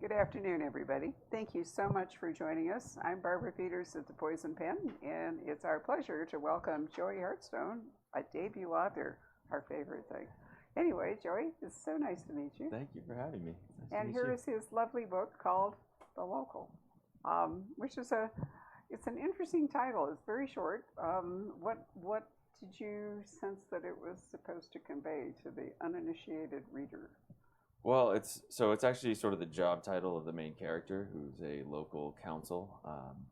Good afternoon, everybody. Thank you so much for joining us. I'm Barbara Peters at the Poison Pen, and it's our pleasure to welcome Joey Hartstone, a debut author, our favorite thing. Anyway, Joey, it's so nice to meet you. Thank you for having me. And here is his lovely book called The Local, which is it's an interesting title. It's very short. What did you sense that it was supposed to convey to the uninitiated reader? Well, it's actually sort of the job title of the main character, who's a local counsel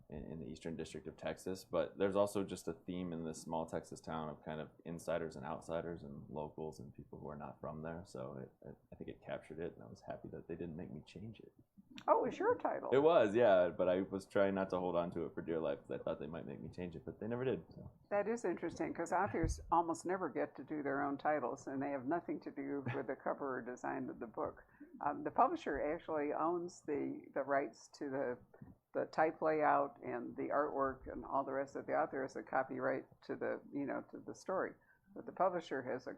in the Eastern District of Texas. But there's also just a theme in this small Texas town of kind of insiders and outsiders and locals and people who are not from there. So I think it captured it, and I was happy that they didn't make me change it. Oh, it was your title. It was, yeah, but I was trying not to hold on to it for dear life because I thought they might make me change it, but they never did. So. That is interesting because authors almost never get to do their own titles, and they have nothing to do with the cover or design of the book. The publisher actually owns the rights to the type layout and the artwork and all the rest of the author has a copyright to the story, but the publisher has the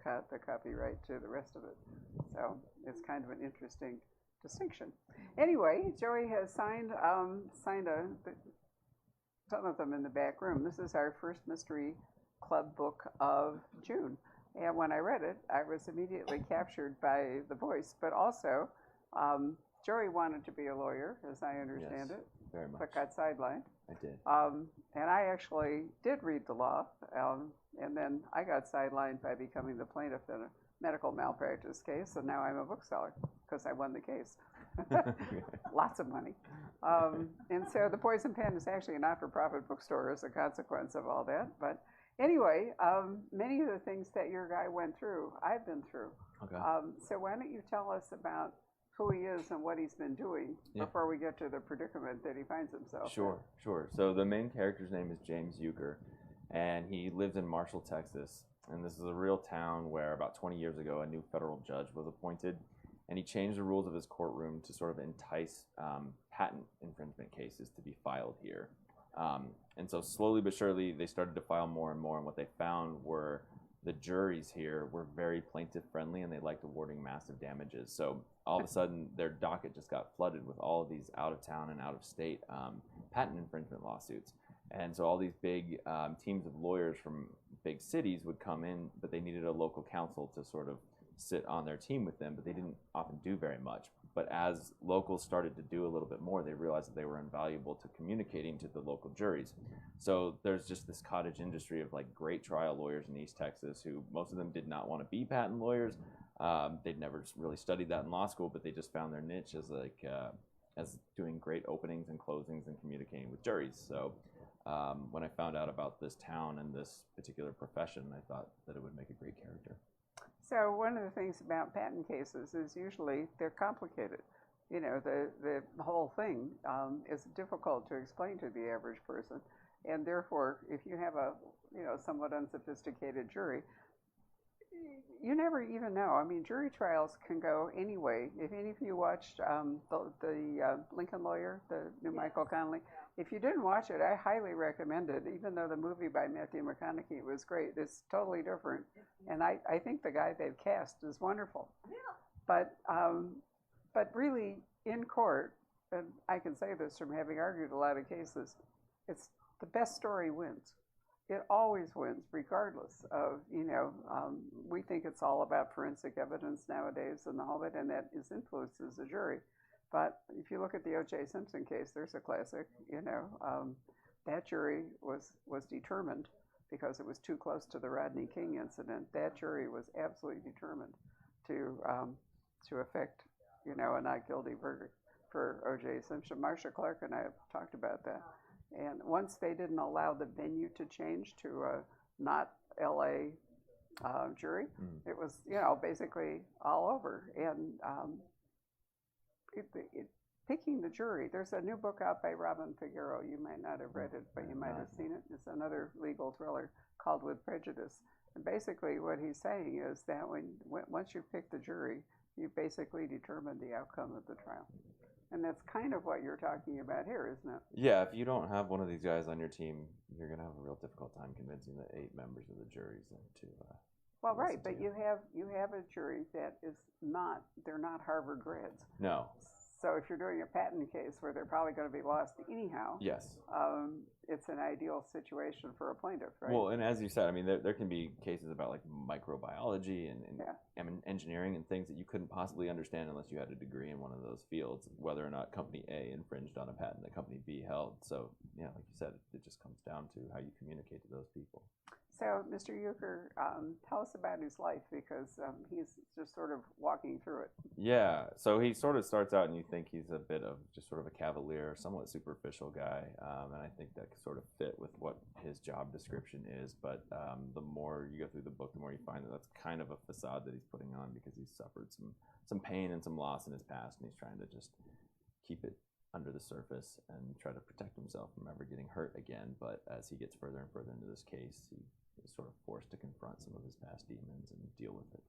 copyright to the rest of it. So it's kind of an interesting distinction. Anyway, Joey has signed some of them in the back room. This is our first mystery club book of June. And when I read it, I was immediately captured by the voice, but also Joey wanted to be a lawyer, as I understand Yes, it, very much. but got sidelined. I did. And I actually did read the law, and then I got sidelined by becoming the plaintiff in a medical malpractice case, and now I'm a bookseller because I won the case. Lots of money. And so the Poison Pen is actually a not-for-profit bookstore as a consequence of all that. But anyway, many of the things that your guy went through, I've been through. Okay. So why don't you tell us about who he is and what he's been doing before we get to the predicament that he finds himself in? Sure. So the main character's name is James Euchre, and he lives in Marshall, Texas. And this is a real town where about 20 years ago a new federal judge was appointed, and he changed the rules of his courtroom to sort of entice patent infringement cases to be filed here. And so slowly but surely they started to file more and more, and what they found were the juries here were very plaintiff friendly and they liked awarding massive damages. So all of a sudden their docket just got flooded with all of these out of town and out of state patent infringement lawsuits. And so all these big teams of lawyers from big cities would come in, but they needed a local counsel to sort of sit on their team with them, but they didn't often do very much. But as locals started to do a little bit more, they realized that they were invaluable to communicating to the local juries. So there's just this cottage industry of like great trial lawyers in East Texas who most of them did not want to be patent lawyers. They'd never really studied that in law school, but they just found their niche as as doing great openings and closings and communicating with juries. So when I found out about this town and this particular profession, I thought that it would make a great character. So one of the things about patent cases is usually they're complicated. You know, the whole thing is difficult to explain to the average person, and therefore, if you have a somewhat unsophisticated jury, you never even know. I mean, jury trials can go any way. If any of you watched the Lincoln Lawyer, the new Michael Connelly, if you didn't watch it, I highly recommend it. Even though the movie by Matthew McConaughey was great, it's totally different. And I think the guy they've cast is wonderful. But really, in court, and I can say this from having argued a lot of cases, it's the best story wins. It always wins, regardless of, we think it's all about forensic evidence nowadays and all that, and that influences the jury. But if you look at the O.J. Simpson case, there's a classic, that jury was determined because it was too close to the Rodney King incident. That jury was absolutely determined to effect, a not guilty verdict for O.J. Simpson. Marcia Clark and I have talked about that. And once they didn't allow the venue to change to a not L.A. Jury, it was, basically all over. And picking the jury, there's a new book out by Robin Figueroa. You might not have read it, but you might have seen it. It's another legal thriller called With Prejudice. And basically what he's saying is that once you pick the jury, you basically determine the outcome of the trial. And that's kind of what you're talking about here, isn't it? Yeah, if you don't have one of these guys on your team, you're going to have a real difficult time convincing the 8 members of the juries to well, right, but you have a jury that is not, they're not Harvard grads. No. So if you're doing a patent case where they're probably going to be lost anyhow, Yes. it's an ideal situation for a plaintiff, right? Well, and as you said, I mean, there can be cases about like microbiology and Yeah. engineering and things that you couldn't possibly understand unless you had a degree in one of those fields, whether or not company A infringed on a patent that company B held. So, yeah, like you said, it just comes down to how you communicate to those people. So, Mr. Euchre, tell us about his life, because he's just sort of walking through it. Yeah, so he sort of starts out and you think he's a bit of just sort of a cavalier, somewhat superficial guy, and I think that sort of fit with what his job description is, but the more you go through the book, the more you find that that's kind of a facade that he's putting on because he's suffered some pain and some loss in his past, and he's trying to just keep it under the surface and try to protect himself from ever getting hurt again. But as he gets further and further into this case, he is sort of forced to confront some of his past demons and deal with it.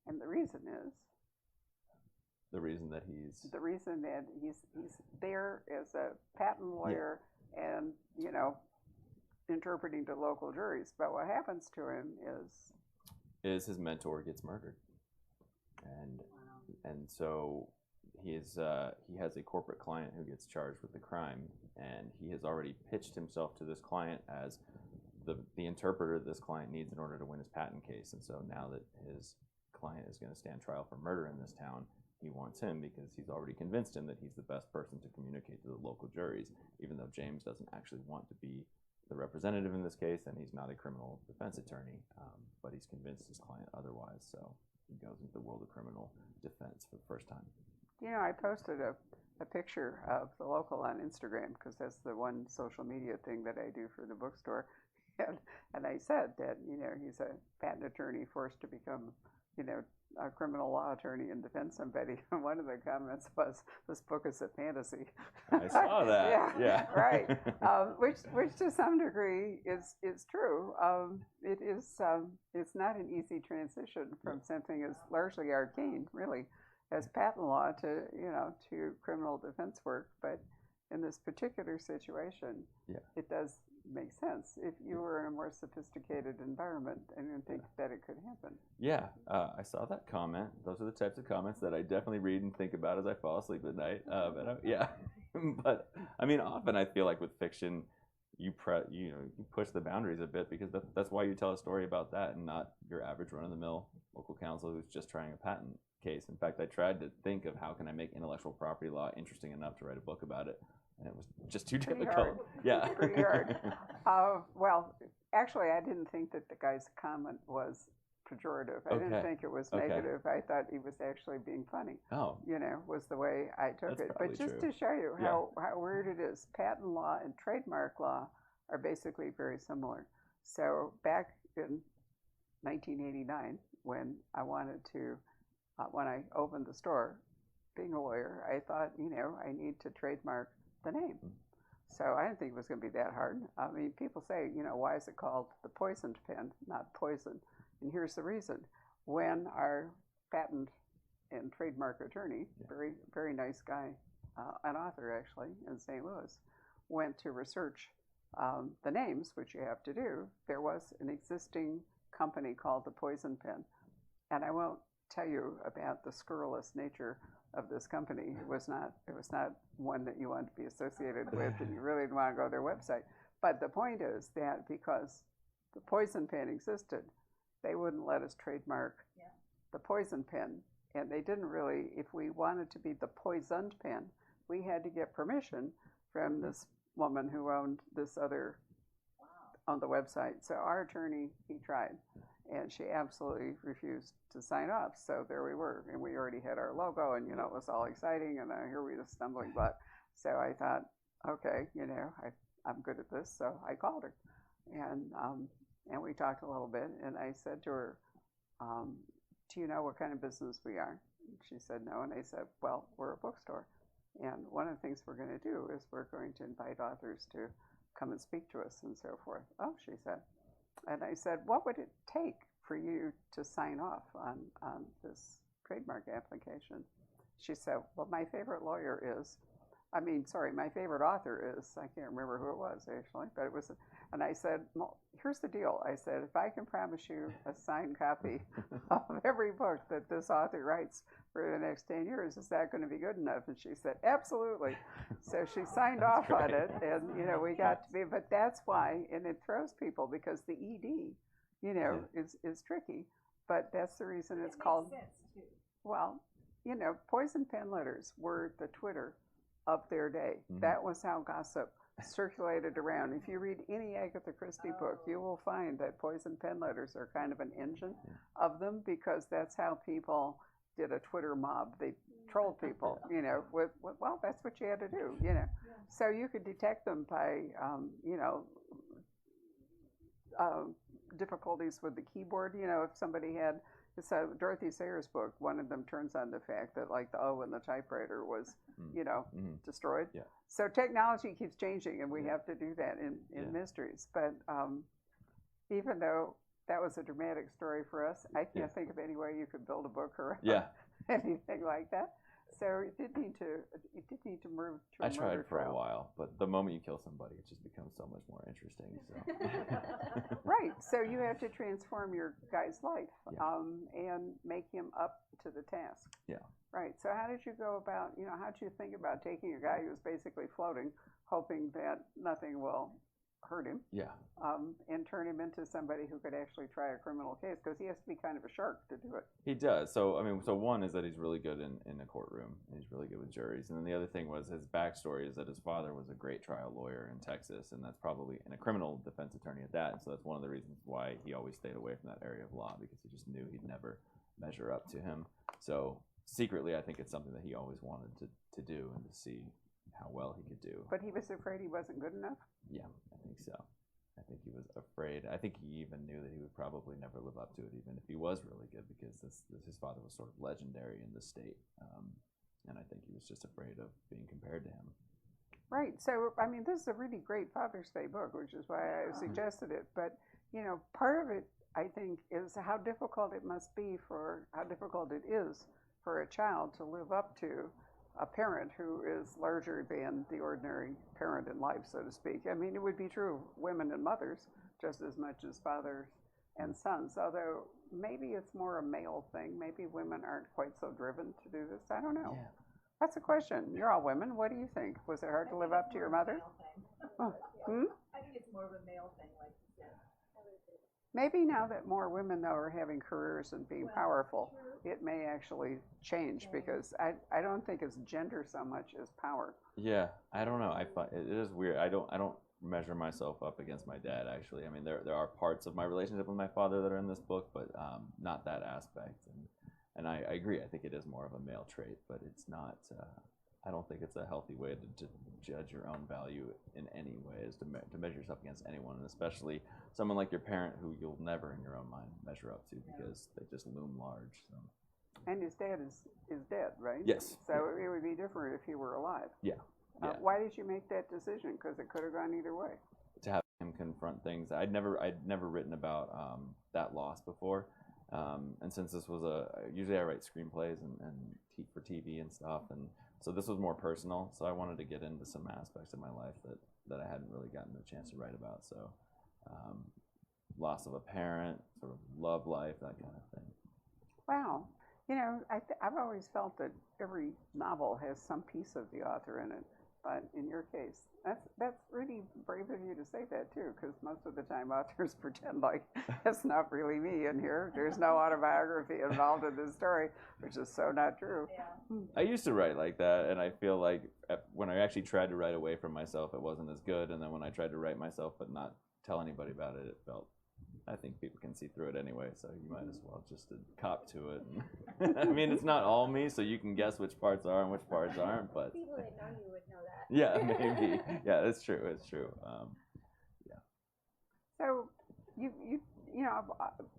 And the reason is? The reason that he's there as a patent lawyer, and, you know, interpreting to local juries. But what happens to him is his mentor gets murdered. And so he has a corporate client who gets charged with the crime, and he has already pitched himself to this client as the interpreter this client needs in order to win his patent case. And so now that his client is going to stand trial for murder in this town, he wants him because he's already convinced him that he's the best person to communicate to the local juries, even though James doesn't actually want to be the representative in this case, and he's not a criminal defense attorney, but he's convinced his client otherwise. So he goes into the world of criminal defense for the first time. You know, I posted a picture of the local on Instagram because that's the one social media thing that I do for the bookstore. And I said that, you know, he's a patent attorney forced to become, you know, a criminal law attorney and defend somebody. And one of the comments was, "This book is a fantasy." I saw that. Yeah. Right. Which to some degree is true. It is. It's not an easy transition from something as largely arcane, really, as patent law to criminal defense work. But in this particular situation, it does make sense. If you were in a more sophisticated environment, I didn't think that it could happen. Yeah, I saw that comment. Those are the types of comments that I definitely read and think about as I fall asleep at night. But I mean, often I feel like with fiction, you push the boundaries a bit because that's why you tell a story about that and not your average run-of-the-mill local counsel who's just trying a patent case. In fact, I tried to think of how can I make intellectual property law interesting enough to write a book about it. And it was just too difficult. Hard. Yeah. Pretty hard. Well, actually, I didn't think that the guy's comment was pejorative. I didn't think it was negative. I thought he was actually being funny. Oh. You know, was the way I took it. But just to show you how weird it is, patent law and trademark law are basically very similar. So back in 1989, when I wanted to, when I opened the store, being a lawyer, I thought, you know, I need to trademark the name. So I didn't think it was going to be that hard. I mean, people say, you know, why is it called the poisoned pen, not poison? And here's the reason. When our patent and trademark attorney, very, very nice guy, an author actually in St. Louis, went to research the names, which you have to do, there was an existing company called the Poison Pen. And I won't tell you about the scurrilous nature of this company. It was not one that you want to be associated with, and you really didn't want to go to their website. But the point is that because the Poison Pen existed, they wouldn't let us trademark the Poison Pen. And they didn't really, if we wanted to be the Poisoned Pen, we had to get permission from this woman who owned this other on the website. So our attorney, he tried, and she absolutely refused to sign off. So there we were, and we already had our logo, and, you know, it was all exciting, and here we were stumbling block. So I thought, okay, you know, I'm good at this. So I called her, and we talked a little bit, and I said to her, do you know what kind of business we are? And she said no, and I said, well, we're a bookstore, and one of the things we're going to do is we're going to invite authors to come and speak to us and so forth. Oh, she said. And I said, what would it take for you to sign off on this trademark application? She said, well, my favorite lawyer is I mean, sorry, my favorite author is, I can't remember who it was actually, but it was, and I said, well, here's the deal. I said, if I can promise you a signed copy of every book that this author writes for the next 10 years, is that going to be good enough? And she said, absolutely. So she signed off on it, and, you know, we got to be, but that's why, and it throws people because the ED, you know, is tricky, but that's the reason it's called, well, you know, poison pen letters were the Twitter of their day. That was how gossip circulated around. If you read any Agatha Christie book, you will find that poison pen letters are kind of an engine of them, because that's how people did a Twitter mob. They trolled people, you know, with, well, that's what you had to do, you know. So you could detect them by, you know, difficulties with the keyboard. You know, if somebody had, so Dorothy Sayers' book, one of them turns on the fact that like the O in the typewriter was, you know, destroyed. So technology keeps changing, and we have to do that in mysteries. But even though that was a dramatic story for us, I can't think of any way you could build a book or anything like that. So it did need to move to I tried for a while, but the moment you kill somebody, it just becomes so much more interesting. So. Right. So you have to transform your guy's life and make him up to the task. Yeah. Right. So how did you go about, you know, how did you think about taking a guy who's basically floating, hoping that nothing will hurt him, and turn him into somebody who could actually try a criminal case, because he has to be kind of a shark to do it. He does. So, I mean, so one is that he's really good in a courtroom. He's really good with juries. And then the other thing was his backstory is that his father was a great trial lawyer in Texas, and that's probably, and a criminal defense attorney at that. And so that's one of the reasons why he always stayed away from that area of law, because he just knew he'd never measure up to him. So secretly, I think it's something that he always wanted to do and to see how well he could do. But he was afraid he wasn't good enough? Yeah, I think so. I think he was afraid. I think he even knew that he would probably never live up to it, even if he was really good, because his father was sort of legendary in the state. And I think he was just afraid of being compared to him. Right. So, I mean, this is a really great Father's Day book, which is why I suggested it. But, you know, part of it, I think, is how difficult it is for a child to live up to a parent who is larger than the ordinary parent in life, so to speak. I mean, it would be true of women and mothers just as much as fathers and sons, although maybe it's more a male thing. Maybe women aren't quite so driven to do this. I don't know. Yeah. That's a question. You're all women. What do you think? Was it hard to live up to your mother? I think it's more of a male thing, like you said. Maybe now that more women, though, are having careers and being powerful, it may actually change, because I don't think it's gender so much as power. Yeah, I don't know. I find it is weird. I don't measure myself up against my dad, actually. I mean, there are parts of my relationship with my father that are in this book, but not that aspect. And I agree. I think it is more of a male trait, but it's not. I don't think it's a healthy way to judge your own value in any way, is to measure yourself against anyone, and especially someone like your parent, who you'll never in your own mind measure up to, because they just loom large. So. And his dad is dead, right? Yes. So it would be different if he were alive. Yeah. Why did you make that decision? Because it could have gone either way. To have him confront things, I'd never written about that loss before, and since this was usually I write screenplays and for TV and stuff, and so this was more personal. So I wanted to get into some aspects of my life that I hadn't really gotten the chance to write about. So loss of a parent, sort of love life, that kind of thing. Wow. You know, I've always felt that every novel has some piece of the author in it. But in your case, that's really brave of you to say that, too, because most of the time authors pretend like it's not really me in here. There's no autobiography involved in this story, which is so not true. Yeah. I used to write like that, and I feel like when I actually tried to write away from myself, it wasn't as good. And then when I tried to write myself but not tell anybody about it, it felt, I think people can see through it anyway, so you might as well just cop to it. I mean, it's not all me, so you can guess which parts are and which parts aren't, but... People that know you would know that. Yeah, maybe. Yeah, it's true, it's true. Yeah. So, you know,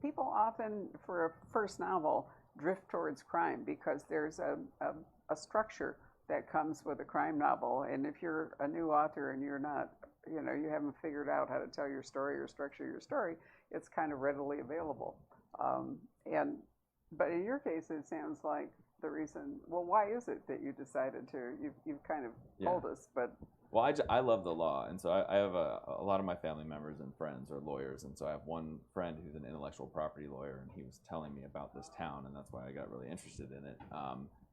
people often, for a first novel, drift towards crime because there's a structure that comes with a crime novel, and if you're a new author and you're not, you know, you haven't figured out how to tell your story or structure your story, it's kind of readily available. But in your case, it sounds like the reason? Well, why is it that you decided to? You've kind of told us, but. Well, I love the law, and so I have a lot of my family members and friends are lawyers, and so I have one friend who's an intellectual property lawyer, and he was telling me about this town, and that's why I got really interested in it.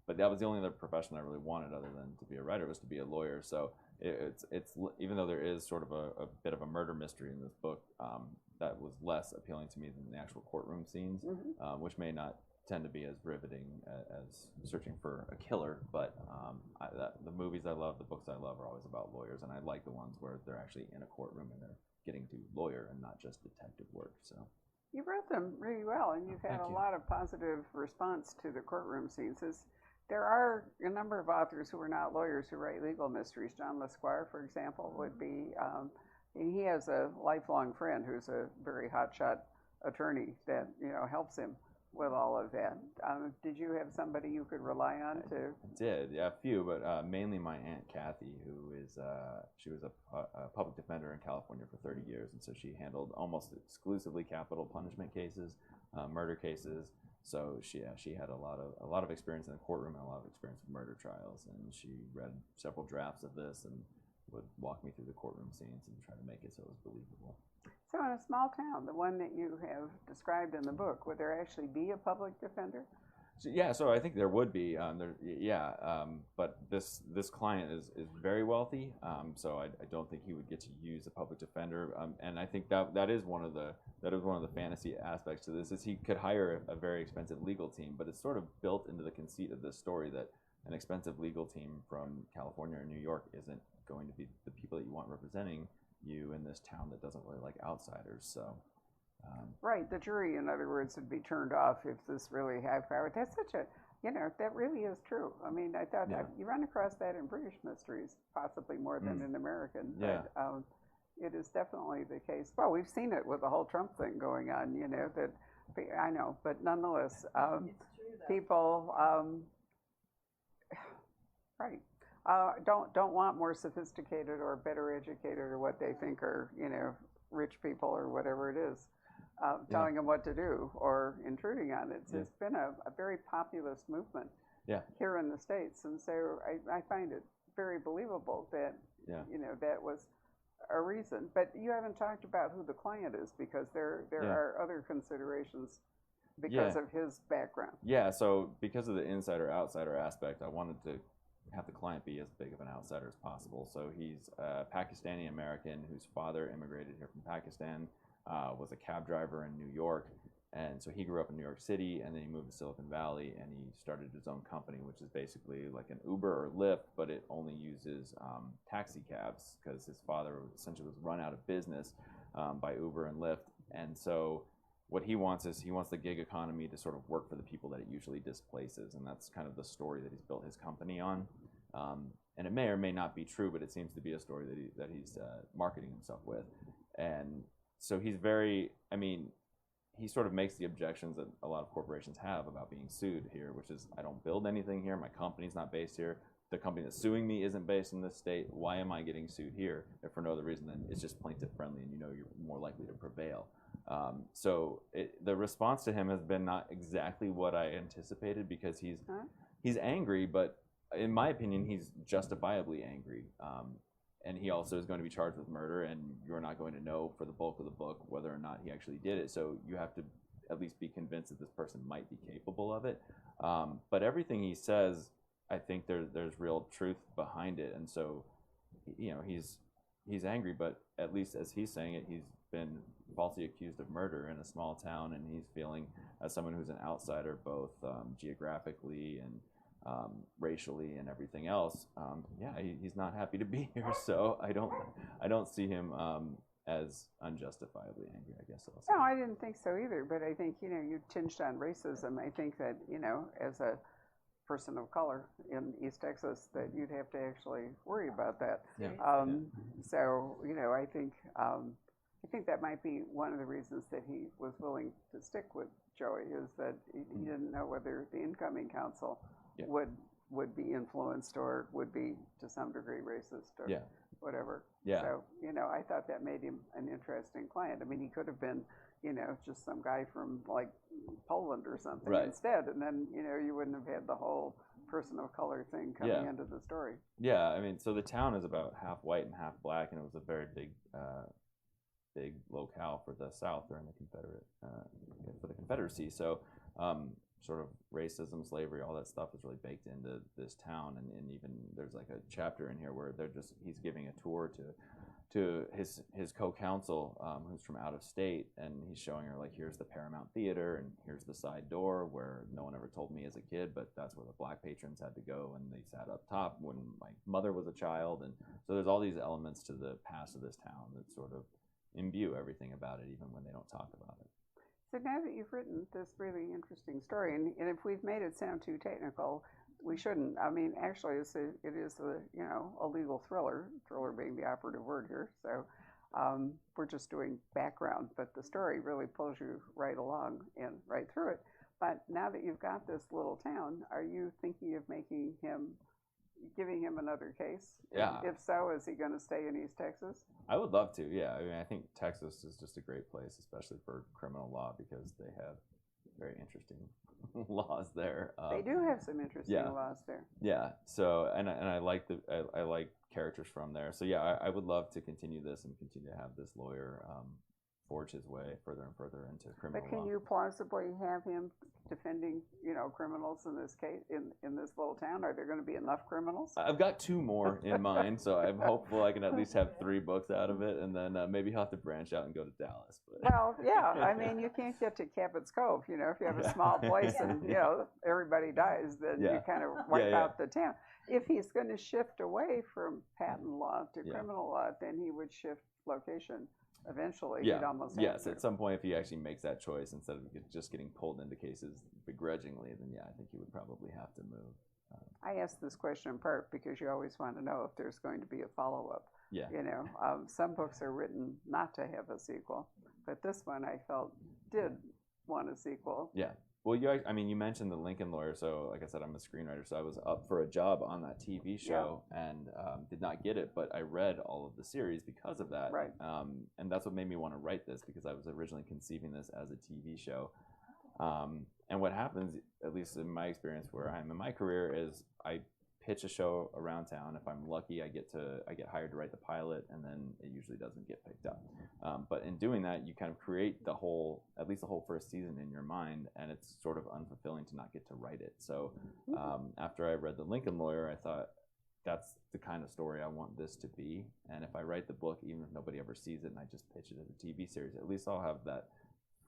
But that was the only other profession I really wanted other than to be a writer, was to be a lawyer. So it's even though there is sort of a bit of a murder mystery in this book, that was less appealing to me than the actual courtroom scenes, which may not tend to be as riveting as searching for a killer, but the movies I love, the books I love, are always about lawyers, and I like the ones where they're actually in a courtroom and they're getting to lawyer and not just detective work. So you wrote them really well, and you've had a lot of positive response to the courtroom scenes. There are a number of authors who are not lawyers who write legal mysteries. John LeSquire, for example, would be, and he has a lifelong friend who's a very hotshot attorney that helps him with all of that. Did you have somebody you could rely on to? I did, yeah, a few, but mainly my Aunt Kathy, who is, she was a public defender in California for 30 years, and so she handled almost exclusively capital punishment cases, murder cases. So she had a lot of experience in the courtroom and a lot of experience with murder trials, and she read several drafts of this and would walk me through the courtroom scenes and try to make it so it was believable. So in a small town, the one that you have described in the book, would there actually be a public defender? So I think there would be, but this client is very wealthy, so I don't think he would get to use a public defender, and I think that is one of the fantasy aspects to this, is he could hire a very expensive legal team, but it's sort of built into the conceit of this story that an expensive legal team from California or New York isn't going to be the people that you want representing you in this town that doesn't really like outsiders. So right, the jury, in other words, would be turned off if this really high powered. That's such a, that really is true. I mean, I thought you run across that in British mysteries, possibly more than in American, but it is definitely the case. Well, we've seen it with the whole Trump thing going on, that I know, but nonetheless, people, right. Don't want more sophisticated or better educated or what they think are, rich people or whatever it is, telling them what to do or intruding on it. So it's been a very populist movement here in the States. And so I find it very believable that, that was a reason. But you haven't talked about who the client is, because there are other considerations because of his background. Yeah, so because of the insider-outsider aspect, I wanted to have the client be as big of an outsider as possible. So he's a Pakistani American whose father immigrated here from Pakistan, was a cab driver in New York, and so he grew up in New York City, and then he moved to Silicon Valley, and he started his own company, which is basically like an Uber or Lyft, but it only uses taxi cabs, because his father essentially was run out of business by Uber and Lyft. And so what he wants is the gig economy to sort of work for the people that it usually displaces, and that's kind of the story that he's built his company on. And it may or may not be true, but it seems to be a story that he's marketing himself with. And so he's he sort of makes the objections that a lot of corporations have about being sued here, which is, I don't build anything here, my company's not based here, the company that's suing me isn't based in this state, why am I getting sued here? If for no other reason than it's just plaintiff friendly and you're more likely to prevail. So the response to him has been not exactly what I anticipated, because he's angry, but in my opinion, he's justifiably angry. And he also is going to be charged with murder, and you're not going to know for the bulk of the book whether or not he actually did it. So you have to at least be convinced that this person might be capable of it. But everything he says, I think there's real truth behind it. And so, he's angry, but at least as he's saying it, he's been falsely accused of murder in a small town, and he's feeling, as someone who's an outsider, both geographically and racially and everything else, he's not happy to be here. So I don't see him as unjustifiably angry, I guess I'll say. No, I didn't think so either, but I think, you tinged on racism. I think that, as a person of color in East Texas, that you'd have to actually worry about that. So, I think that might be one of the reasons that he was willing to stick with Joey, is that he didn't know whether the incoming counsel would be influenced or would be to some degree racist or whatever. So, I thought that made him an interesting client. I mean, he could have been, just some guy from like Poland or something Right. instead, and then you wouldn't have had the whole person of color thing coming Yeah. into the story. Yeah, I mean, so the town is about half white and half black, and it was a very big locale for the South during the Confederacy. So, sort of racism, slavery, all that stuff is really baked into this town, and even there's like a chapter in here where he's giving a tour to his co-counsel who's from out of state, and he's showing her like, here's the Paramount Theater and here's the side door where no one ever told me as a kid, but that's where the black patrons had to go, and they sat up top when my mother was a child. And so there's all these elements to the past of this town that sort of imbue everything about it, even when they don't talk about it. So now that you've written this really interesting story, and if we've made it sound too technical, we shouldn't. I mean, actually, it is a legal thriller being the operative word here. So we're just doing background, but the story really pulls you right along and right through it. But now that you've got this little town, are you thinking of giving him another case? Yeah. If so, is he going to stay in East Texas? I would love to, yeah. I mean, I think Texas is just a great place, especially for criminal law, because they have very interesting laws there. They do have some interesting laws there. Yeah. So, and I like I like characters from there. So yeah, I would love to continue this and continue to have this lawyer forge his way further and further into criminal law. But can you plausibly have him defending, criminals in this case, in this little town? Are there going to be enough criminals? I've got 2 more in mind, so I'm hopeful I can at least have 3 books out of it, and then maybe he'll have to branch out and go to Dallas. But. Well, yeah, I mean, you can't get to Cabot's Cove, if you have a small place and, everybody dies, then you kind of wipe out the town. If he's going to shift away from patent law to criminal law, then he would shift location. Eventually, he'd almost have to. At some point, if he actually makes that choice instead of just getting pulled into cases begrudgingly, then I think he would probably have to move. I asked this question in part because you always want to know if there's going to be a follow-up. Yeah. Some books are written not to have a sequel, but this one I felt did want a sequel. Yeah. Well, you mentioned the Lincoln Lawyer, so like I said, I'm a screenwriter, so I was up for a job on that TV show and did not get it, but I read all of the series because of that. Right. And that's what made me want to write this, because I was originally conceiving this as a TV show. And what happens, at least in my experience where I am in my career, is I pitch a show around town. If I'm lucky, I get hired to write the pilot, and then it usually doesn't get picked up. But in doing that, you kind of create at least the whole first season in your mind, and it's sort of unfulfilling to not get to write it. So after I read The Lincoln Lawyer, I thought, that's the kind of story I want this to be. And if I write the book, even if nobody ever sees it and I just pitch it as a TV series, at least I'll have that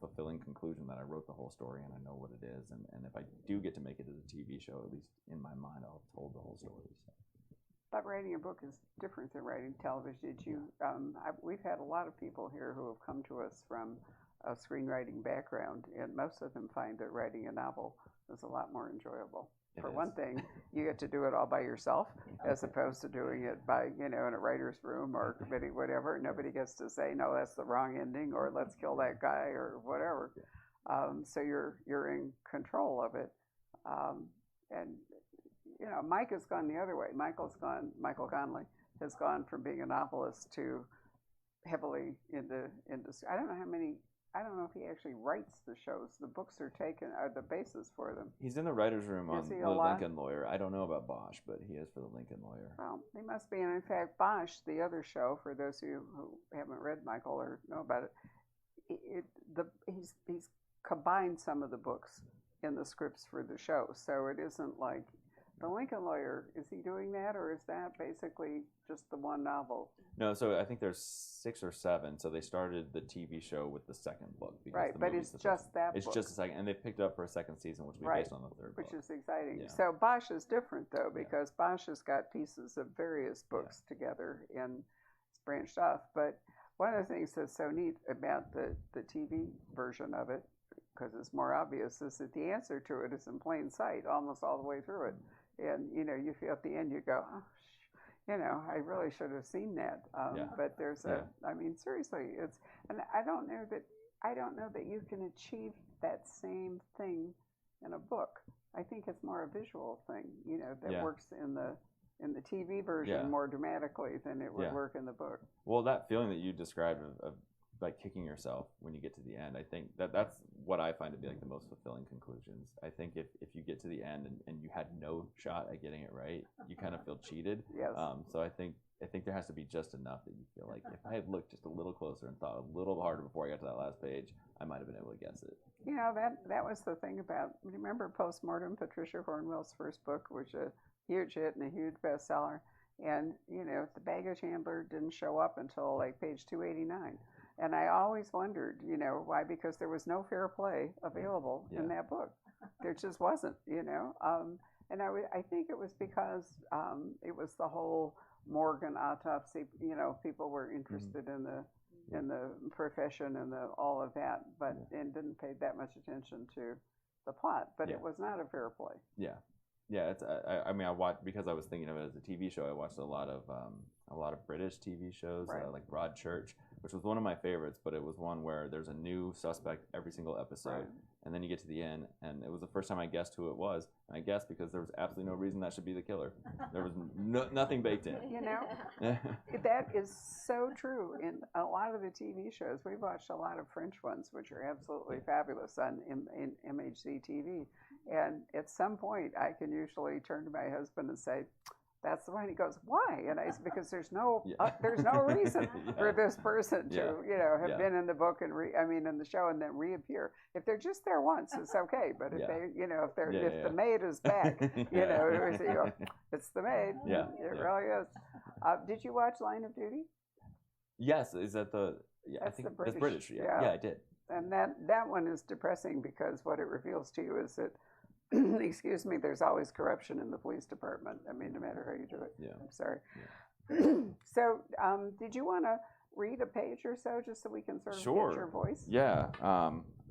fulfilling conclusion that I wrote the whole story and I know what it is. And if I do get to make it as a TV show, at least in my mind, I'll have told the whole story. So. But writing a book is different than writing television. We've had a lot of people here who have come to us from a screenwriting background, and most of them find that writing a novel is a lot more enjoyable. For one thing, you get to do it all by yourself, as opposed to doing it by, in a writer's room or committee, whatever. Nobody gets to say, no, that's the wrong ending, or let's kill that guy, or whatever. So you're in control of it. And Mike has gone the other way. Michael Connelly has gone from being a novelist to heavily into I don't know if he actually writes the shows. The books are the basis for them. He's in the writer's room on the Lincoln Lawyer. I don't know about Bosch, but he is for the Lincoln Lawyer. Well, he must be. And in fact, Bosch, the other show, for those of you who haven't read Michael or know about it, he's combined some of the books in the scripts for the show. So it isn't like the Lincoln Lawyer. Is he doing that, or is that basically just the one novel? No, so I think there's 6 or 7. So they started the TV show with the second book. Right, but it's just that book. It's just a second, and they've picked up for a second season, which will be based on the third book. Which is exciting. Yeah. So Bosch is different, though, because Bosch has got pieces of various books together and it's branched off. But one of the things that's so neat about the TV version of it, because it's more obvious, is that the answer to it is in plain sight almost all the way through it. And, you feel at the end, you go, oh, I really should have seen that. But there's I mean, seriously, and I don't know that you can achieve that same thing in a book. I think it's more a visual thing, that works in the TV version more dramatically than it would work in the book. Well, that feeling that you described of like kicking yourself when you get to the end. I think that's what I find to be like the most fulfilling conclusions. I think if you get to the end and you had no shot at getting it right, you kind of feel cheated. Yes. So I think there has to be just enough that you feel like if I had looked just a little closer and thought a little harder before I got to that last page, I might have been able to guess it. You know, that was the thing about, remember Postmortem, Patricia Cornwell's first book, which was a huge hit and a huge bestseller. And, you know, the baggage handler didn't show up until like page 289. And I always wondered, you know, why? Because there was no fair play available in that book. There just wasn't, you know. And I think it was because it was the whole Morgan autopsy, you know, people were interested in the profession and all of that, but and didn't pay that much attention to the plot. But it was not a fair play. Yeah. Yeah, it's. I mean, I watched because I was thinking of it as a TV show. I watched a lot of British TV shows, like Broadchurch, which was one of my favorites. But it was one where there's a new suspect every single episode, and then you get to the end, and it was the first time I guessed who it was. And I guessed because there was absolutely no reason that should be the killer. There was nothing baked in. You know, that is so true in a lot of the TV shows. We've watched a lot of French ones, which are absolutely fabulous on in MHC TV. And at some point, I can usually turn to my husband and say, "That's the one." He goes, "Why?" And I said, "Because there's no reason for this person to, you know, have been in the book and in the show and then reappear. If they're just there once, it's okay. But if they, you know, if the maid is back, you know, it's the maid. Yeah, it really is." Did you watch Line of Duty? Yes. Is that the? Yeah, That's I think the British. that's British. Yeah, I did. And that one is depressing because what it reveals to you is that, excuse me, there's always corruption in the police department. I mean, no matter how you do it. Yeah. I'm sorry. Yeah. So, did you want to read a page or so just so we can sort of get your voice? Yeah.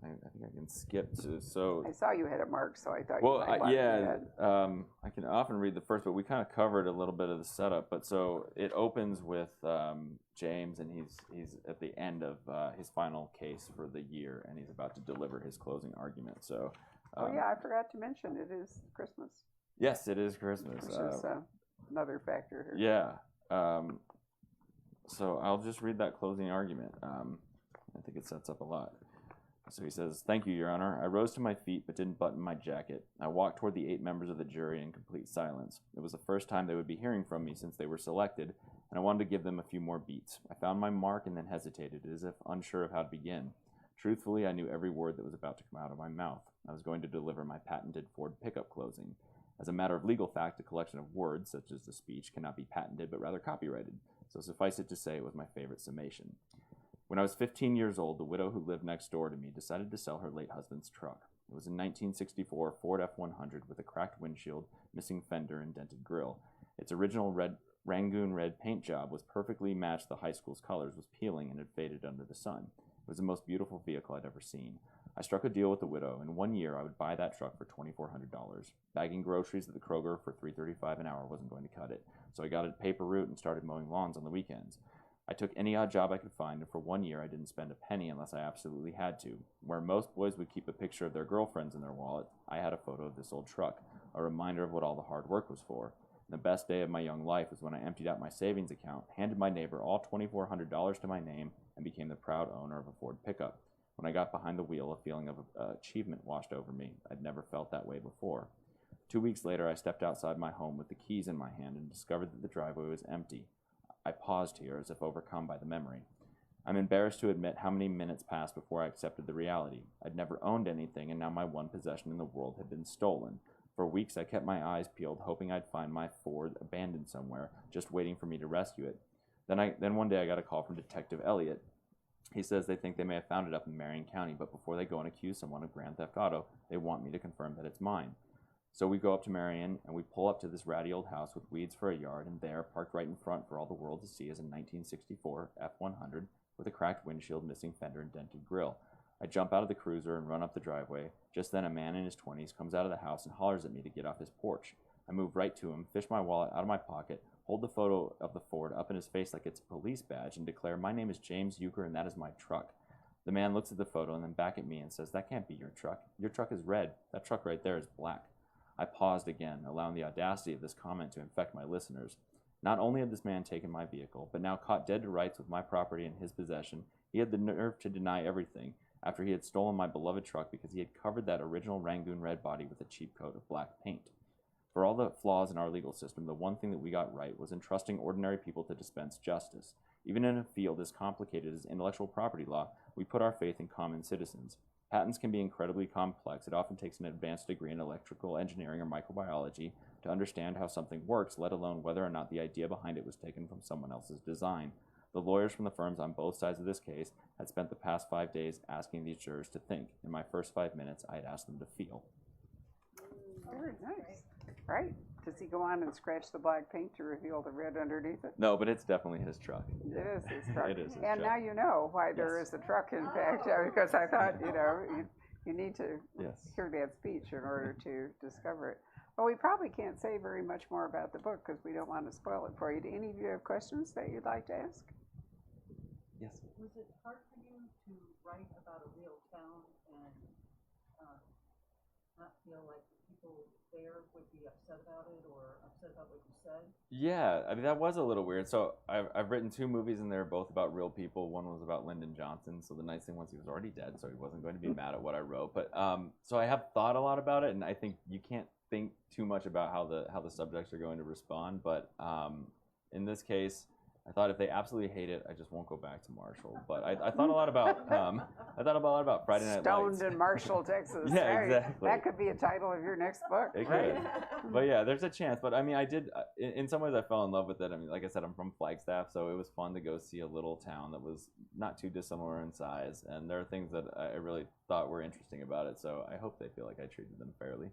I think I can skip to so. I saw you had it marked, so I thought. You might want to I can often read the first, but we kind of covered a little bit of the setup. But so it opens with James, and he's at the end of his final case for the year, and he's about to deliver his closing argument. So. I forgot to mention it is Christmas. Yes, it is Christmas. Which is another factor here. Yeah. So I'll just read that closing argument. I think it sets up a lot. So he says, "Thank you, Your Honor. I rose to my feet but didn't button my jacket. I walked toward the 8 members of the jury in complete silence. It was the first time they would be hearing from me since they were selected, and I wanted to give them a few more beats. I found my mark and then hesitated, as if unsure of how to begin. Truthfully, I knew every word that was about to come out of my mouth. I was going to deliver my patented Ford pickup closing. As a matter of legal fact, a collection of words, such as the speech, cannot be patented but rather copyrighted, so suffice it to say it was my favorite summation. When I was 15 years old, the widow who lived next door to me decided to sell her late husband's truck. It was a 1964 Ford F-100 with a cracked windshield, missing fender, and dented grille. Its original Rangoon red paint job was perfectly matched the high school's colors, was peeling, and had faded under the sun. It was the most beautiful vehicle I'd ever seen. I struck a deal with the widow. In 1 year, I would buy that truck for $2,400. Bagging groceries at the Kroger for $3.35 an hour wasn't going to cut it, so I got a paper route and started mowing lawns on the weekends. I took any odd job I could find, and for 1 year I didn't spend a penny unless I absolutely had to. Where most boys would keep a picture of their girlfriends in their wallet, I had a photo of this old truck, a reminder of what all the hard work was for. And the best day of my young life was when I emptied out my savings account, handed my neighbor all $2,400 to my name, and became the proud owner of a Ford pickup. When I got behind the wheel, a feeling of achievement washed over me. I'd never felt that way before. 2 weeks later, I stepped outside my home with the keys in my hand and discovered that the driveway was empty. I paused here as if overcome by the memory. I'm embarrassed to admit how many minutes passed before I accepted the reality. I'd never owned anything, and now my one possession in the world had been stolen. For weeks, I kept my eyes peeled, hoping I'd find my Ford abandoned somewhere, just waiting for me to rescue it. Then one day I got a call from Detective Elliott. He says they think they may have found it up in Marion County, but before they go and accuse someone of grand theft auto, they want me to confirm that it's mine. So we go up to Marion, and we pull up to this ratty old house with weeds for a yard, and there, parked right in front for all the world to see, is a 1964 F-100 with a cracked windshield, missing fender, and dented grille. I jump out of the cruiser and run up the driveway. Just then, a man in his 20s comes out of the house and hollers at me to get off his porch. I move right to him, fish my wallet out of my pocket, hold the photo of the Ford up in his face like it's a police badge, and declare, "My name is James Euchre, and that is my truck." The man looks at the photo and then back at me and says, "That can't be your truck. Your truck is red. That truck right there is black." I paused again, allowing the audacity of this comment to infect my listeners. Not only had this man taken my vehicle, but now caught dead to rights with my property in his possession, he had the nerve to deny everything after he had stolen my beloved truck because he had covered that original Rangoon red body with a cheap coat of black paint. For all the flaws in our legal system, the one thing that we got right was entrusting ordinary people to dispense justice. Even in a field as complicated as intellectual property law, we put our faith in common citizens. Patents can be incredibly complex. It often takes an advanced degree in electrical engineering or microbiology to understand how something works, let alone whether or not the idea behind it was taken from someone else's design. The lawyers from the firms on both sides of this case had spent the past 5 days asking these jurors to think. In my first 5 minutes, I had asked them to feel. Very nice. Right. Does he go on and scratch the black paint to reveal the red underneath it? No, but it's definitely his truck. It is his truck. It is his and truck. now you know why there is a truck, in fact, because I thought, you need to hear that speech in order to discover it. Well, we probably can't say very much more about the book because we don't want to spoil it for you. Do any of you have questions that you'd like to ask? Yes. Was it hard for you to write about a real town and not feel like people there would be upset about it or upset about what you said? Yeah, I mean, that was a little weird. So I've written 2 movies and they're both about real people. One was about Lyndon Johnson. So the nice thing was he was already dead, so he wasn't going to be mad at what I wrote. But so I have thought a lot about it, and I think you can't think too much about how the subjects are going to respond. But in this case, I thought if they absolutely hate it, I just won't go back to Marshall. But I thought a lot about Friday Night Lights. Stoned in Marshall, Texas. Yeah, right? exactly. That could be a title of your next book. It right? could. But yeah, there's a chance. But I mean, I did, in some ways I fell in love with it. I mean, like I said, I'm from Flagstaff, so it was fun to go see a little town that was not too dissimilar in size. And there are things that I really thought were interesting about it. So I hope they feel like I treated them fairly.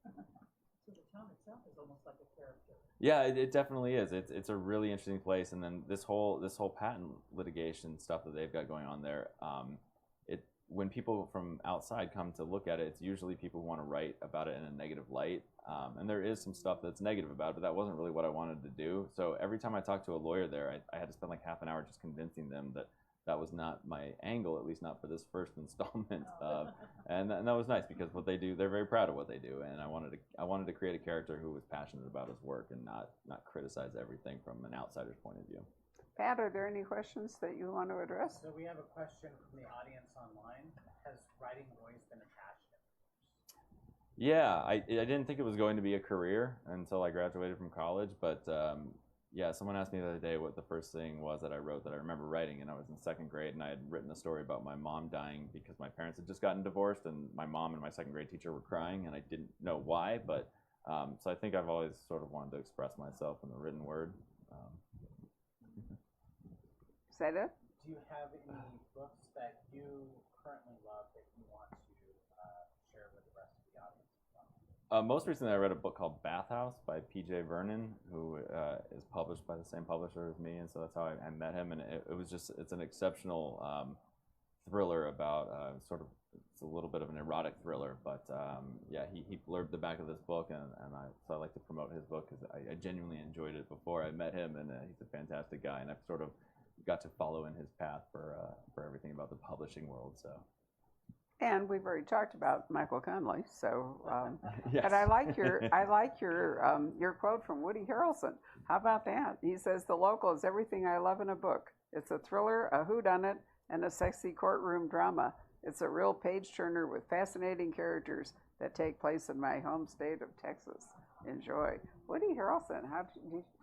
So the town itself is almost like a character. Yeah, it definitely is. It's a really interesting place, and then this whole patent litigation stuff that they've got going on there. When people from outside come to look at it, it's usually people who want to write about it in a negative light, and there is some stuff that's negative about it, but that wasn't really what I wanted to do. So every time I talked to a lawyer there, I had to spend like half an hour just convincing them that that was not my angle, at least not for this first installment. And that was nice because what they do, they're very proud of what they do, and I wanted to create a character who was passionate about his work and not criticize everything from an outsider's point of view. Pat, are there any questions that you want to address? So we have a question from the audience online. Has writing always been a passion? Yeah, I didn't think it was going to be a career until I graduated from college, but yeah, someone asked me the other day what the first thing was that I wrote that I remember writing, and I was in 2nd grade, and I had written a story about my mom dying because my parents had just gotten divorced, and my mom and my 2nd grade teacher were crying, and I didn't know why, but so I think I've always sort of wanted to express myself in the written word. Is that it? Do you have any books that you currently love that you want to share with the rest of the audience? Most recently, I read a book called Bathhouse by P.J. Vernon, who is published by the same publisher as me, and so that's how I met him. And it's an exceptional thriller about it's a little bit of an erotic thriller, but yeah, he blurbed the back of this book, so I like to promote his book because I genuinely enjoyed it before I met him, and he's a fantastic guy, and I've sort of got to follow in his path for everything about the publishing world. So. And we've already talked about Michael Conley, so. Yes. But I like your quote from Woody Harrelson. How about that? He says, "The Local is everything I love in a book. It's a thriller, a whodunit, and a sexy courtroom drama. It's a real page turner with fascinating characters that take place in my home state of Texas. Enjoy." Woody Harrelson,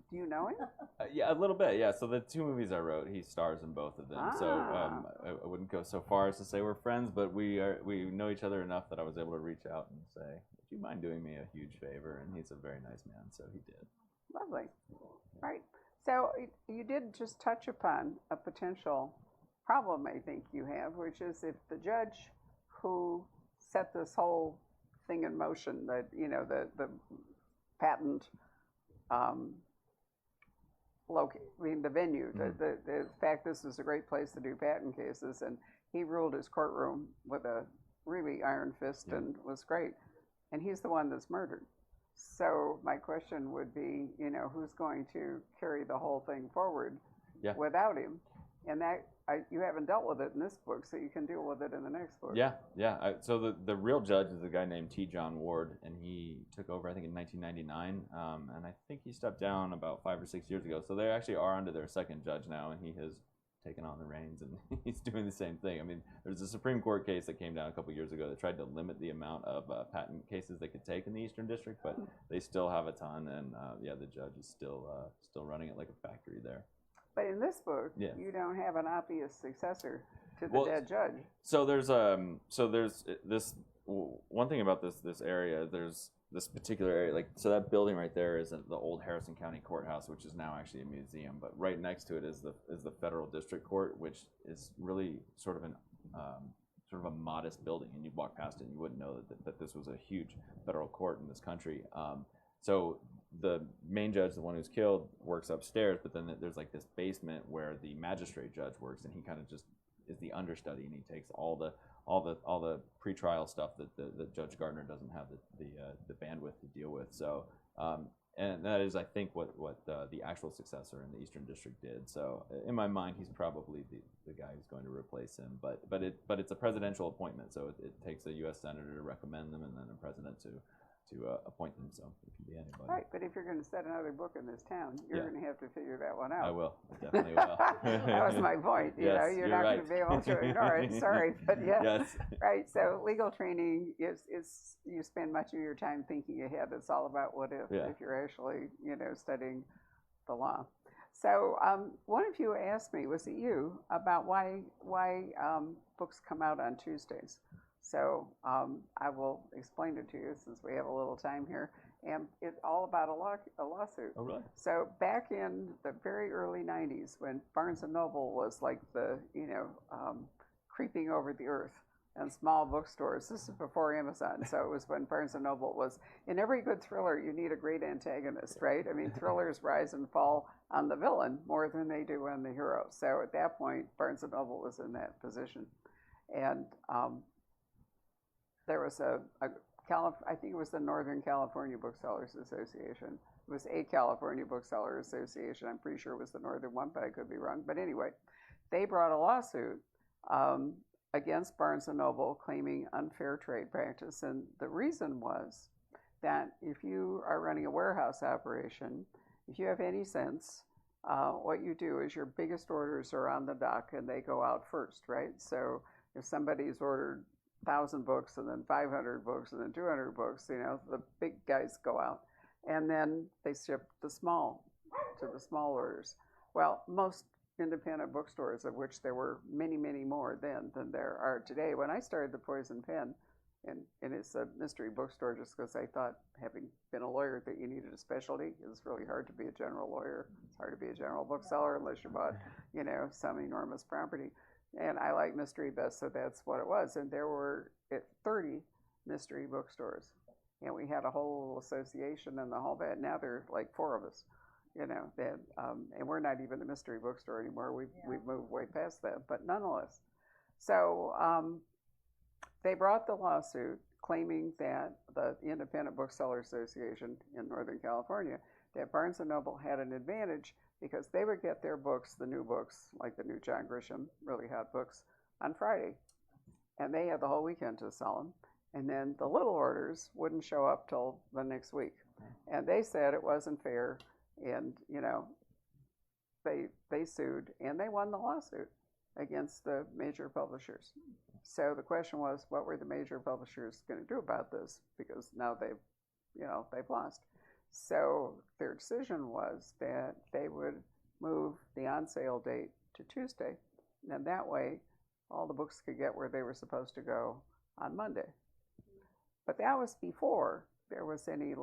do you know him? Yeah, a little bit, yeah. So the 2 movies I wrote, he stars in both of them. So I wouldn't go so far as to say we're friends, but we know each other enough that I was able to reach out and say, "Would you mind doing me a huge favor?" And he's a very nice man, so he did. Lovely. Right. So you did just touch upon a potential problem I think you have, which is if the judge who set this whole thing in motion, that the patent the venue, the fact this is a great place to do patent cases, and he ruled his courtroom with a really iron fist and was great, and he's the one that's murdered. So my question would be, who's going to carry the whole thing forward without him? And that you haven't dealt with it in this book, so you can deal with it in the next book. Yeah, yeah. So the real judge is a guy named T. John Ward, and he took over, I think, in 1999, and I think he stepped down about 5 or 6 years ago. So they actually are under their second judge now, and he has taken on the reins, and he's doing the same thing. I mean, there's a Supreme Court case that came down a couple years ago that tried to limit the amount of patent cases they could take in the Eastern District, but they still have a ton, and yeah, the judge is still running it like a factory there. But in this book, Yeah. you don't have an obvious successor to the dead judge. So there's this one thing about this area. There's this particular area, like, so that building right there is the old Harrison County Courthouse, which is now actually a museum. But right next to it is the Federal District Court, which is really sort of a modest building, and you'd walk past it and you wouldn't know that this was a huge federal court in this country. So the main judge, the one who's killed, works upstairs, but then there's like this basement where the magistrate judge works, and he kind of just is the understudy, and he takes all the pretrial stuff that Judge Gardner doesn't have the bandwidth to deal with. So and that is, I think, what the actual successor in the Eastern District did. So in my mind, he's probably the guy who's going to replace him. But it's a presidential appointment, so it takes a U.S. senator to recommend them, and then a president to appoint them, so it can be anybody. Right, but if you're going to set another book in this town, you're going to have to figure that one out. I will. I definitely will. That was my point. You know, you're not going to be able to ignore it. Sorry, but yeah. Yes. Right. So legal training is you spend much of your time thinking ahead. It's all about what if you're actually studying the law. So one of you asked me, was it you, about why books come out on Tuesdays? So I will explain it to you since we have a little time here. And it's all about a lawsuit. Oh, really? So back in the very early 90s, when Barnes & Noble was like the, creeping over the earth, and small bookstores, this is before Amazon, so it was when Barnes & Noble was, in every good thriller, you need a great antagonist, right? I mean, thrillers rise and fall on the villain more than they do on the hero. So at that point, Barnes & Noble was in that position. And there was I think it was the Northern California Booksellers Association. It was a California Booksellers Association. I'm pretty sure it was the Northern one, but I could be wrong. But anyway, they brought a lawsuit against Barnes & Noble claiming unfair trade practice. And the reason was that if you are running a warehouse operation, if you have any sense, what you do is your biggest orders are on the dock and they go out first, right? So if somebody's ordered 1,000 books and then 500 books and then 200 books, the big guys go out. And then they ship the small orders. Well, most independent bookstores, of which there were many, many more then than there are today. When I started the Poison Pen, and it's a mystery bookstore just because I thought, having been a lawyer, that you needed a specialty. It was really hard to be a general lawyer. It's hard to be a general bookseller unless you bought, some enormous property. And I like mystery best, so that's what it was. And there were 30 mystery bookstores. And we had a whole association and the whole bit. Now there are like 4 of us, and we're not even a mystery bookstore anymore. We've moved way past that, but nonetheless. So they brought the lawsuit claiming that the Independent Bookseller Association in Northern California, that Barnes & Noble had an advantage because they would get their books, the new books, like the new John Grisham, really hot books, on Friday. And they had the whole weekend to sell them. And then the little orders wouldn't show up till the next week. And they said it wasn't fair. And, they sued and they won the lawsuit against the major publishers. So the question was, what were the major publishers going to do about this? Because now they've lost. So their decision was that they would move the on-sale date to Tuesday, and that way all the books could get where they were supposed to go on Monday. But that was before there was any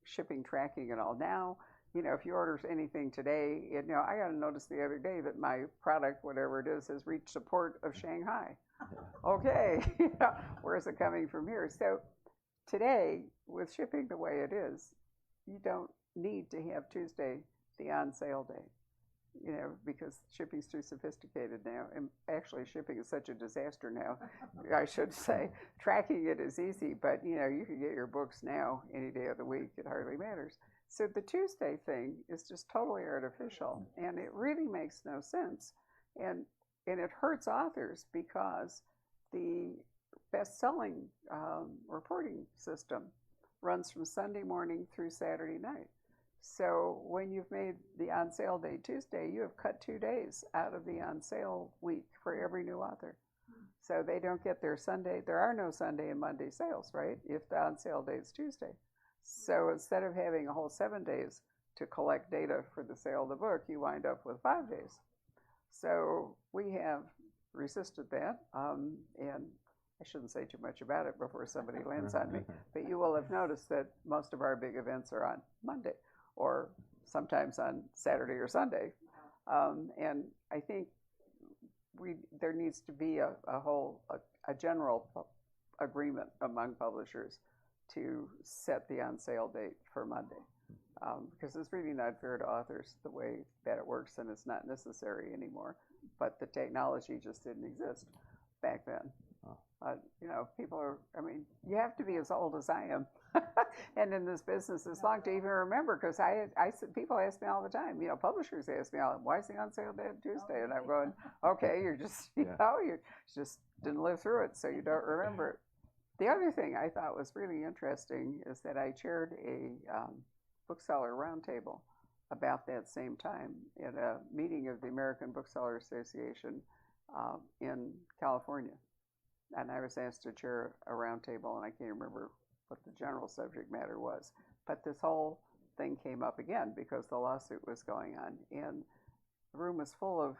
shipping tracking and all. Now, if you order anything today, I got a notice the other day that my product, whatever it is, has reached the port of Shanghai. Okay, where's it coming from here? So today, with shipping the way it is, you don't need to have Tuesday the on-sale day, because shipping's too sophisticated now. And actually, shipping is such a disaster now, I should say. Tracking it is easy, but, you can get your books now any day of the week. It hardly matters. So the Tuesday thing is just totally artificial, and it really makes no sense and it hurts authors because the best-selling reporting system runs from Sunday morning through Saturday night. So when you've made the on sale day Tuesday, you have cut 2 days out of the on sale week for every new author. So they don't get their Sunday. There are no Sunday and Monday sales, right? If the on sale day is Tuesday. So instead of having a whole 7 days to collect data for the sale of the book, you wind up with 5 days. So we have resisted that, and I shouldn't say too much about it before somebody lands on me, but you will have noticed that most of our big events are on Monday or sometimes on Saturday or Sunday. And I think there needs to be a general agreement among publishers to set the on sale date for Monday. Because it's really not fair to authors the way that it works, and it's not necessary anymore. But the technology just didn't exist back then. People are, you have to be as old as I am and in this business as long to even remember, because people ask me all the time, publishers ask me, why is the on sale day Tuesday? And I'm going, okay, you're just, you just didn't live through it, so you don't remember it. The other thing I thought was really interesting is that I chaired a bookseller roundtable about that same time at a meeting of the American Bookseller Association in California. And I was asked to chair a roundtable, and I can't remember what the general subject matter was. But this whole thing came up again because the lawsuit was going on. And the room was full of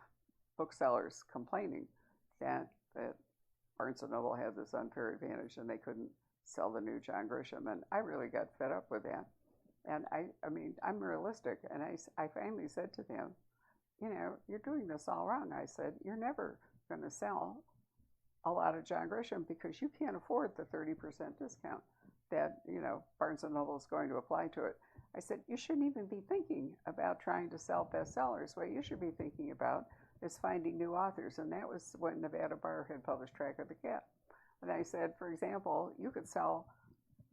booksellers complaining that Barnes & Noble had this unfair advantage and they couldn't sell the new John Grisham. And I really got fed up with that. And I'm realistic. And I finally said to them, you're doing this all wrong. I said, you're never going to sell a lot of John Grisham because you can't afford the 30% discount that Barnes & Noble is going to apply to it. I said, you shouldn't even be thinking about trying to sell bestsellers. What you should be thinking about is finding new authors, and that was when Nevada Bar had published Track of the Cat. And I said, for example, you could sell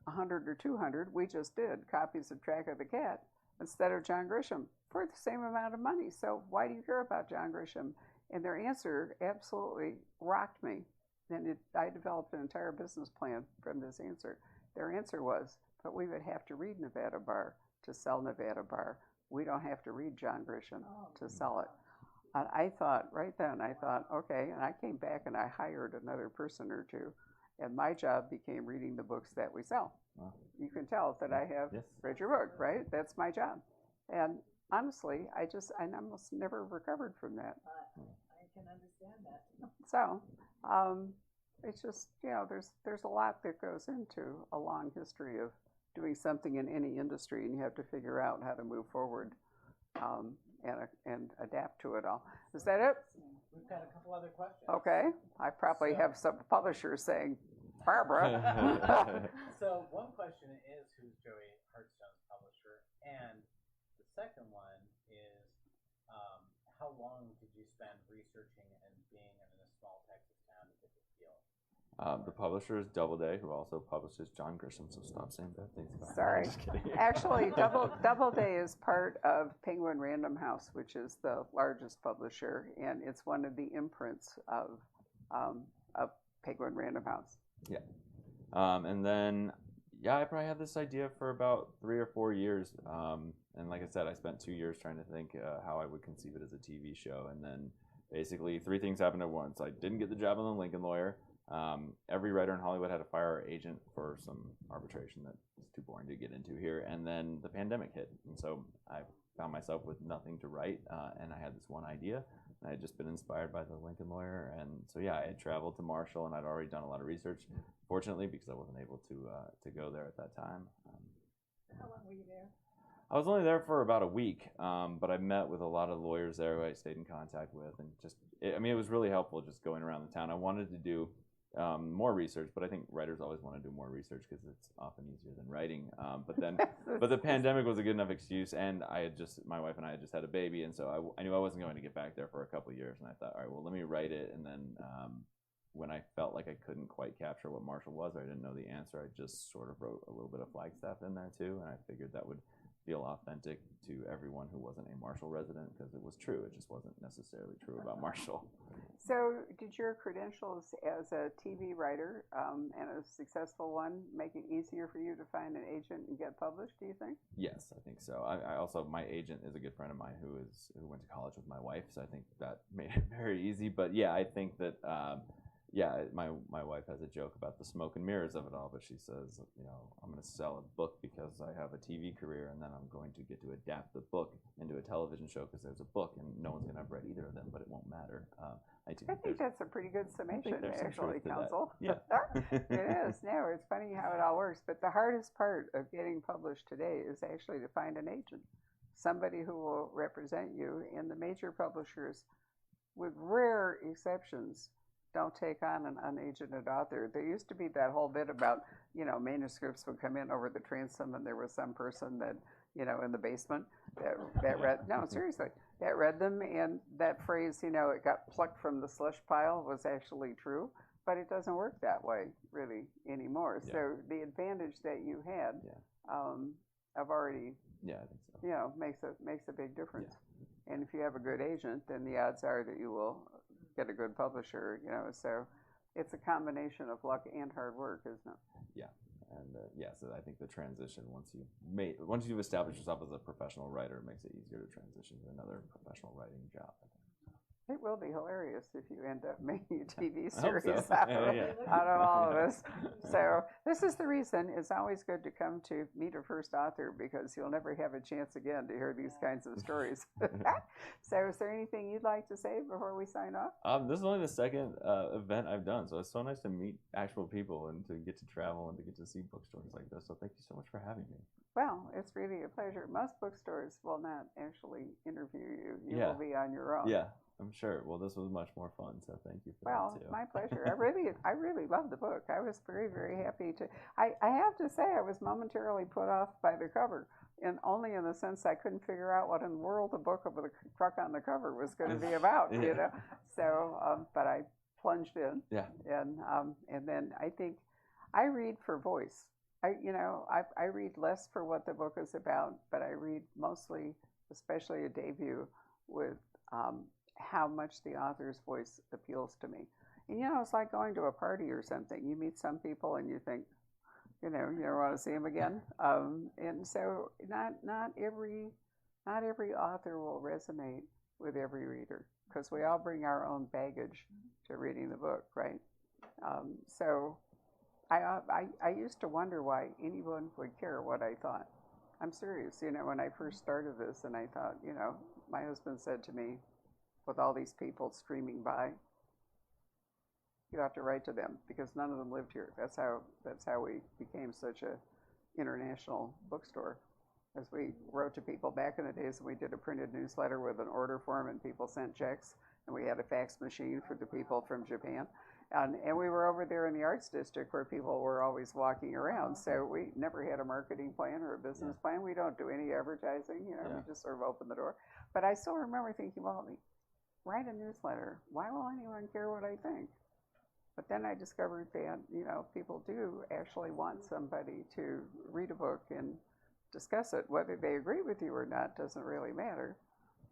100 or 200, we just did, copies of Track of the Cat instead of John Grisham for the same amount of money. So why do you care about John Grisham? And their answer absolutely rocked me. And I developed an entire business plan from this answer. Their answer was, but we would have to read Nevada Bar to sell Nevada Bar. We don't have to read John Grisham to sell it. And I thought, right then, okay, and I came back and I hired another person or two, and my job became reading the books that we sell. Wow. You can tell that I have read your book, right? That's my job. And honestly, I almost never recovered from that. I can understand that. So, it's just, there's a lot that goes into a long history of doing something in any industry, and you have to figure out how to move forward and adapt to it all. Is that it? We've got a couple other questions. Okay. I probably have some publishers saying, Barbara. So one question is, who's Joey Hartstone's publisher? And the second one is, how long did you spend researching and being in a small Texas town to get the feel? The publisher is Doubleday, who also publishes John Grisham, so stop saying bad things about him. Sorry. Actually, Doubleday is part of Penguin Random House, which is the largest publisher, and it's one of the imprints of Penguin Random House. Yeah. And then, I probably had this idea for about 3 or 4 years. And like I said, I spent 2 years trying to think how I would conceive it as a TV show. And then basically 3 things happened at once. I didn't get the job on The Lincoln Lawyer. Every writer in Hollywood had to fire our agent for some arbitration that was too boring to get into here. And then the pandemic hit. And so I found myself with nothing to write. And I had this one idea. I had just been inspired by The Lincoln Lawyer. And so, I had traveled to Marshall, and I'd already done a lot of research, fortunately, because I wasn't able to go there at that time. How long were you there? I was only there for about a week, but I met with a lot of lawyers there who I stayed in contact with, and it was really helpful just going around the town. I wanted to do more research, but I think writers always want to do more research because it's often easier than writing. But the pandemic was a good enough excuse, and my wife and I had just had a baby, and so I knew I wasn't going to get back there for a couple of years, and I thought, all right, well, let me write it, and then when I felt like I couldn't quite capture what Marshall was, or I didn't know the answer, I just sort of wrote a little bit of Flagstaff in there too, and I figured that would feel authentic to everyone who wasn't a Marshall resident, because it was true. It just wasn't necessarily true about Marshall. So did your credentials as a TV writer and a successful one make it easier for you to find an agent and get published, do you think? Yes, I think so. I also, my agent is a good friend of mine who went to college with my wife, so I think that made it very easy. But yeah, I think that my wife has a joke about the smoke and mirrors of it all, but she says, I'm going to sell a book because I have a TV career, and then I'm going to get to adapt the book into a television show because there's a book, and no one's going to have read either of them, but it won't matter. I think that's a pretty good summation, actually, Counsel. Yeah. It is. No, it's funny how it all works. But the hardest part of getting published today is actually to find an agent, somebody who will represent you. And the major publishers, with rare exceptions, don't take on an unagented author. There used to be that whole bit about, manuscripts would come in over the transom, and there was some person that, in the basement that read, no, seriously, that read them, and that phrase, it got plucked from the slush pile was actually true, but it doesn't work that way really anymore. Yeah. So the advantage that you had of already, I think so. makes a big difference. Yeah. And if you have a good agent, then the odds are that you will get a good publisher, so it's a combination of luck and hard work, isn't it? Yeah. And so I think the transition, once you've established yourself as a professional writer, it makes it easier to transition to another professional writing job, I think. It will be hilarious if you end up making a TV series out of all of this. So this is the reason it's always good to come to Meet a First Author, because you'll never have a chance again to hear these kinds of stories. So is there anything you'd like to say before we sign off? This is only the second event I've done, so it's so nice to meet actual people and to get to travel and to get to see bookstores like this. So thank you so much for having me. Well, it's really a pleasure. Most bookstores will not actually interview you. You will be on your own. Yeah. I'm sure. Well, this was much more fun, so thank you for that too. My pleasure. I really loved the book. I was very, very happy to. I have to say, I was momentarily put off by the cover, and only in the sense I couldn't figure out what in the world the book with a truck on the cover was going to be about. So, but I plunged in. Yeah. And then I think I read for voice. I read less for what the book is about, but I read mostly, especially a debut, with how much the author's voice appeals to me. And it's like going to a party or something. You meet some people and you think, you don't want to see them again. And so not every author will resonate with every reader, because we all bring our own baggage to reading the book, right? So I used to wonder why anyone would care what I thought. I'm serious. When I first started this, and I thought, my husband said to me, with all these people streaming by, you have to write to them, because none of them lived here. That's how we became such a international bookstore, as we wrote to people back in the days when we did a printed newsletter with an order form and people sent checks, and we had a fax machine for the people from Japan. And we were over there in the Arts District where people were always walking around. So we never had a marketing plan or a business plan. We don't do any advertising. We just sort of open the door. But I still remember thinking, well, write a newsletter. Why will anyone care what I think? But then I discovered that, people do actually want somebody to read a book and discuss it. Whether they agree with you or not doesn't really matter.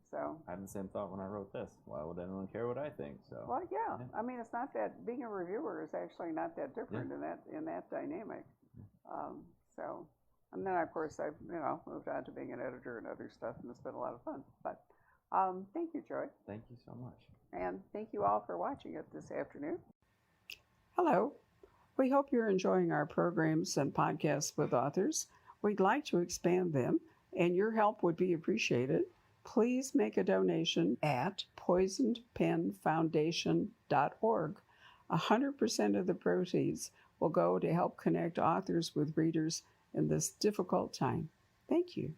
So I had the same thought when I wrote this. Why would anyone care what I think? So well, yeah. I mean, it's not that being a reviewer is actually not that different in that dynamic. So, and then of course I've moved on to being an editor and other stuff, and it's been a lot of fun. But thank you, Joy. Thank you so much. And thank you all for watching it this afternoon. Hello. We hope you're enjoying our programs and podcasts with authors. We'd like to expand them, and your help would be appreciated. Please make a donation at poisonedpenfoundation.org. 100% of the proceeds will go to help connect authors with readers in this difficult time. Thank you.